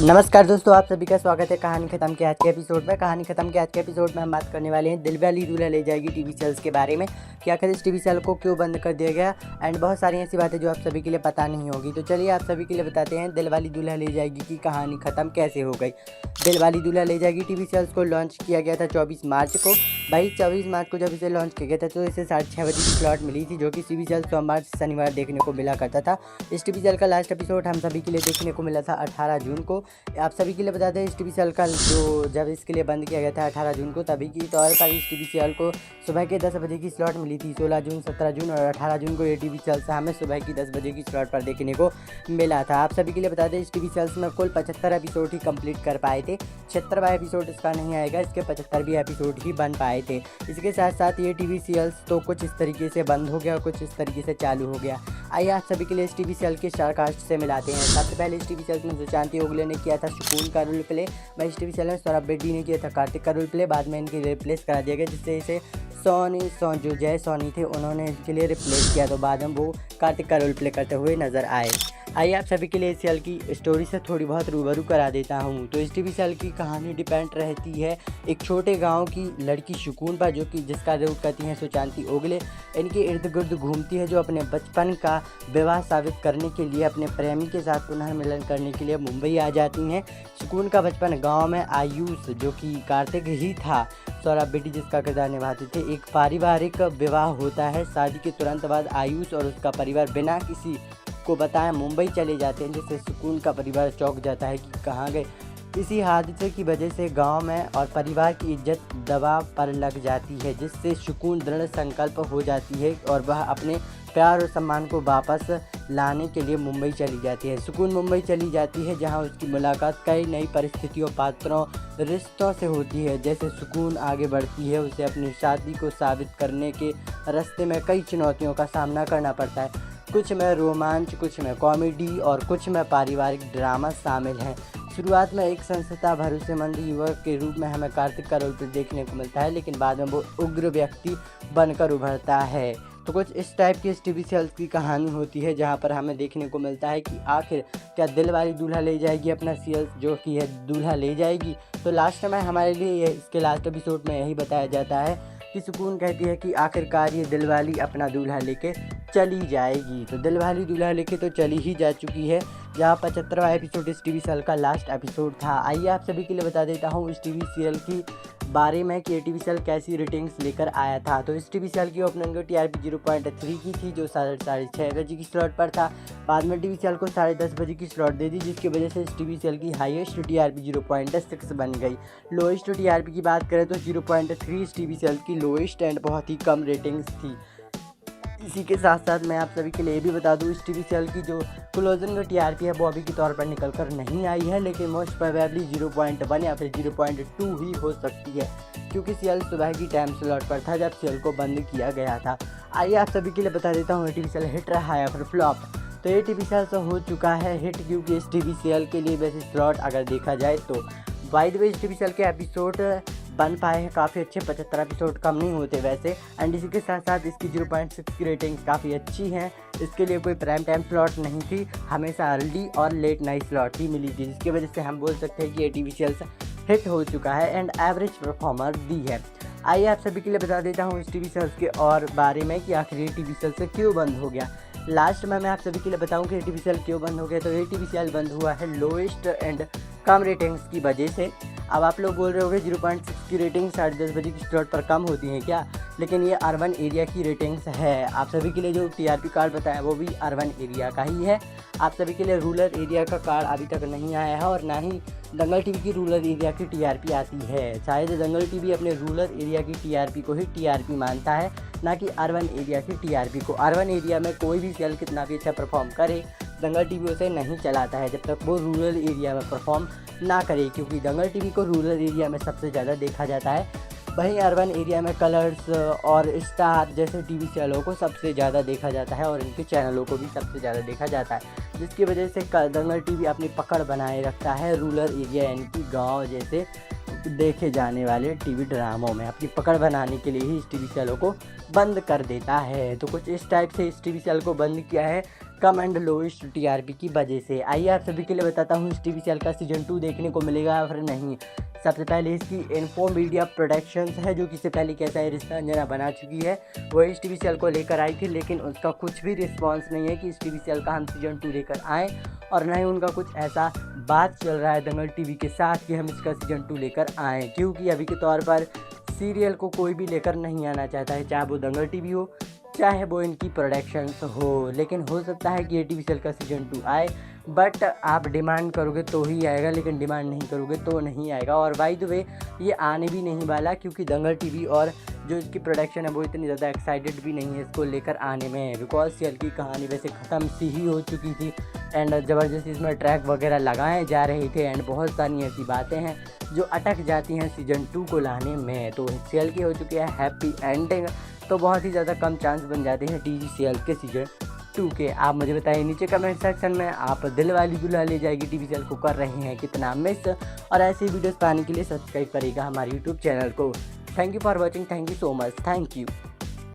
नमस्कार दोस्तों, आप सभी का स्वागत है कहानी खत्म के आज के एपिसोड में। कहानी खत्म के आज के एपिसोड में हम बात करने वाले हैं दिलवाली दूल्हा ले जाएगी टीवी सीरियल्स के बारे में कि आखिर इस टीवी सीरियल को क्यों बंद कर दिया गया एंड बहुत सारी ऐसी बातें जो आप सभी के लिए पता नहीं होगी। तो चलिए आप सभी के लिए बताते हैं दिलवाली दूल्हा ले जाएगी की कहानी खत्म कैसे हो गई। दिलवाली दूल्हा ले जाएगी टीवी सीरियल्स को लॉन्च किया गया था 24 मार्च को। भाई 24 मार्च को जब इसे लॉन्च किया गया था तो इसे 6:30 बजे की स्लॉट मिली थी, जो कि टीवी सीरियल सोमवार से शनिवार देखने को मिला करता था। इस टीवी सीरियल का लास्ट एपिसोड हम सभी के लिए देखने को मिला था 18 जून को। आप सभी के लिए बता दें इस टीवी सीरियल का जो जब इसके लिए बंद किया गया था 18 जून को, तभी की तौर पर इस टीवी सीरियल को सुबह के 10 बजे की स्लॉट मिली थी। 16 जून, 17 जून और 18 जून को ये टीवी सीरियल से हमें सुबह की 10 बजे की स्लॉट पर देखने को मिला था। आप सभी के लिए बता दें इस टीवी सीरियल्स में कुल 75 एपिसोड ही कंप्लीट कर पाए थे। 76वां एपिसोड इसका नहीं आएगा, इसके 75वें एपिसोड ही बन पाए थे। इसके साथ साथ ये टीवी सीरियल्स तो कुछ इस तरीके से बंद हो गया और कुछ इस तरीके से चालू हो गया। आइए आप सभी के लिए इस टीवी सीरियल के स्टारकास्ट से मिलाते हैं। सबसे पहले इस टीवी सीरियल में सुशांति ओगले ने किया था सुकून का रोल प्ले। वहीं इस टीवी सीरियल में सौरभ बेदी ने किया था कार्तिक का रोल प्ले। बाद में इनकी रिप्लेस करा दिया गया, जिससे इसे जो जय सोनी थे उन्होंने इनके लिए रिप्लेस किया, तो बाद में वो कार्तिक का रोल प्ले करते हुए नजर आए। आइए आप सभी के लिए इस सीरियल की स्टोरी से थोड़ी बहुत रूबरू करा देता हूँ। तो इस टीवी सीरियल की कहानी डिपेंड रहती है एक छोटे गांव की लड़की सुकून पर, जो कि जिसका रोल करती हैं सुशांति ओगले। इनके इर्द गिर्द घूमती है, जो अपने बचपन का विवाह साबित करने के लिए अपने प्रेमी के साथ पुनः मिलन करने के लिए मुंबई आ जाती हैं। सुकून का बचपन गाँव में आयुष, जो कि कार्तिक ही था, सौरभ बेदी जिसका किरदार निभाते थे, एक पारिवारिक विवाह होता है। शादी के तुरंत बाद आयुष और उसका परिवार बिना किसी को बताएं मुंबई चले जाते हैं, जिससे सुकून का परिवार चौंक जाता है कि कहाँ गए। इसी हादसे की वजह से गांव में और परिवार की इज्जत दबाव पर लग जाती है, जिससे सुकून दृढ़ संकल्प हो जाती है और वह अपने प्यार और सम्मान को वापस लाने के लिए मुंबई चली जाती है। सुकून मुंबई चली जाती है, जहां उसकी मुलाकात कई नई परिस्थितियों, पात्रों, रिश्तों से होती है। जैसे सुकून आगे बढ़ती है, उसे अपनी शादी को साबित करने के रास्ते में कई चुनौतियों का सामना करना पड़ता है। कुछ में रोमांच, कुछ में कॉमेडी और कुछ में पारिवारिक ड्रामा शामिल है। शुरुआत में एक संस्था भरोसेमंद युवक के रूप में हमें कार्तिक का रोल देखने को मिलता है, लेकिन बाद में वो उग्र व्यक्ति बनकर उभरता है। तो कुछ इस टाइप की इस टीवी सीरियल की कहानी होती है, जहाँ पर हमें देखने को मिलता है कि आखिर क्या दिलवाली दूल्हा ले जाएगी अपना सीरियल जो कि है दूल्हा ले जाएगी। तो लास्ट में हमारे लिए इसके लास्ट एपिसोड में यही बताया जाता है कि सुकून कहती है कि आखिरकार ये दिलवाली अपना दूल्हा लेके चली जाएगी। तो दिलवाली दूल्हा लेके तो चली ही जा चुकी है, जहाँ 75वां एपिसोड इस टीवी सीरियल का लास्ट एपिसोड था। आइए आप सभी के लिए बता देता हूँ इस टीवी सीरियल की बारे में कि ये टीवी सीरियल कैसी रेटिंग्स लेकर आया था। तो इस टीवी सीरियल की ओपनिंग को TRP 0.3 की थी, जो 6:30 बजे की स्लॉट पर था। बाद में टीवी सीरियल को 10:30 बजे की स्लॉट दे दी, जिसकी वजह से इस टीवी सीरियल की हाईएस्ट TRP 0.6 बन गई। लोएस्ट TRP की बात करें तो 0.3 इस टीवी सीरियल की लोएस्ट एंड बहुत ही कम रेटिंग्स थी। इसी के साथ साथ मैं आप सभी के लिए भी बता दूं इस टीवी सीरियल की जो क्लोजिंग का TRP है वो अभी के तौर पर निकल कर नहीं आई है, लेकिन मोस्ट प्रोबेबली 0.1 या फिर 0.2 ही हो सकती है, क्योंकि सीरियल सुबह की टाइम स्लॉट पर था जब सीरियल को बंद किया गया था। आइए आप सभी के लिए बता देता हूँ ये टीवी सीरियल हिट रहा है या फिर फ्लॉप। तो ये टीवी सीरियल तो हो चुका है हिट, क्योंकि इस टीवी सीरियल के लिए वैसे स्लॉट अगर देखा जाए तो बाय द वे इस टीवी सीरियल के एपिसोड बन पाए हैं काफ़ी अच्छे, 75 एपिसोड कम नहीं होते वैसे। एंड इसी के साथ साथ इसकी 0.6 की रेटिंग्स काफ़ी अच्छी हैं। इसके लिए कोई प्राइम टाइम स्लॉट नहीं थी, हमेशा अर्ली और लेट नाइट स्लॉट ही मिली थी, जिसकी वजह से हम बोल सकते हैं कि ये टीवी सीरियल हिट हो चुका है एंड एवरेज परफॉर्मर दी है। आइए आप सभी के लिए बता देता हूँ इस टीवी सीरियल के और बारे में कि आखिर ये टीवी सीरियल से क्यों बंद हो गया। लास्ट में मैं आप सभी के लिए बताऊँ कि ये टीवी सीरियल क्यों बंद हो गया। तो ये टीवी सीरियल बंद हुआ है लोएस्ट एंड कम रेटिंग्स की वजह से। अब आप लोग बोल रहे होंगे 0.6 की रेटिंग 10:30 बजे की स्लॉट पर कम होती हैं क्या, लेकिन ये अर्बन एरिया की रेटिंग्स है। आप सभी के लिए जो TRP कार्ड बताया वो भी अर्बन एरिया का ही है। आप सभी के लिए रूरल एरिया का कार्ड अभी तक नहीं आया है, और ना ही दंगल टीवी की रूरल एरिया की TRP आती है। शायद दंगल टीवी अपने रूरल एरिया की TRP को ही TRP मानता है, ना कि अर्बन एरिया की TRP को। अर्बन एरिया में कोई भी सीरियल कितना भी अच्छा परफॉर्म करे, दंगल टीवी उसे नहीं चलाता है जब तक वो रूरल एरिया में परफॉर्म ना करे, क्योंकि दंगल टीवी को रूरल एरिया में सबसे ज़्यादा देखा जाता है। वहीं अर्बन एरिया में कलर्स और स्टार जैसे टीवी चैनलों को सबसे ज़्यादा देखा जाता है, और इनके चैनलों को भी सबसे ज़्यादा देखा जाता है, जिसकी वजह से दंगल टीवी अपनी पकड़ बनाए रखता है रूरल एरिया यानी कि गाँव जैसे देखे जाने वाले टीवी ड्रामों में। अपनी पकड़ बनाने के लिए ही इस टीवी चैनलों को बंद कर देता है। तो कुछ इस टाइप से इस टीवी चैनल को बंद किया है, कम एंड लोएस्ट टीआरपी की वजह से। आइए आप सभी के लिए बताता हूँ इस टीवी सीरियल का सीजन 2 देखने को मिलेगा या फिर नहीं। सबसे पहले इसकी इन्फो मीडिया प्रोडक्शंस है जो कि इससे पहले कैसा है रिश्ता अंजना बना चुकी है, वो इस टीवी सीरियल को लेकर आई थी, लेकिन उसका कुछ भी रिस्पांस नहीं है कि इस टीवी सीरियल का हम सीजन 2 लेकर आएँ, और ना ही उनका कुछ ऐसा बात चल रहा है दंगल टीवी के साथ कि हम इसका सीजन 2 लेकर आएँ, क्योंकि अभी के तौर पर सीरियल को कोई भी लेकर नहीं आना चाहता है, चाहे वो दंगल टीवी हो चाहे वो इनकी प्रोडक्शंस हो। लेकिन हो सकता है कि ये टीवी सीरियल का सीजन 2 आए, बट आप डिमांड करोगे तो ही आएगा, लेकिन डिमांड नहीं करोगे तो नहीं आएगा। और बाय द वे ये आने भी नहीं वाला, क्योंकि दंगल टीवी और जो इसकी प्रोडक्शन है वो इतनी ज़्यादा एक्साइटेड भी नहीं है इसको लेकर आने में, बिकॉज सीरियल की कहानी वैसे ख़त्म सी ही हो चुकी थी एंड ज़बरदस्ती इसमें ट्रैक वगैरह लगाए जा रहे थे एंड बहुत सारी ऐसी बातें हैं जो अटक जाती हैं सीजन 2 को लाने में। तो सीरियल की हो चुकी है हैप्पी एंडिंग, तो बहुत ही ज़्यादा कम चांस बन जाते हैं टीवी सीरियल के सीजन 2 के। आप मुझे बताइए नीचे कमेंट सेक्शन में, आप दिलवाली दुल्हन ले जाएगी टीवी सीरियल को कर रहे हैं कितना मिस, और ऐसी वीडियोस पाने के लिए सब्सक्राइब करिएगा हमारे यूट्यूब चैनल को। Thank you for watching, thank you so much, thank you.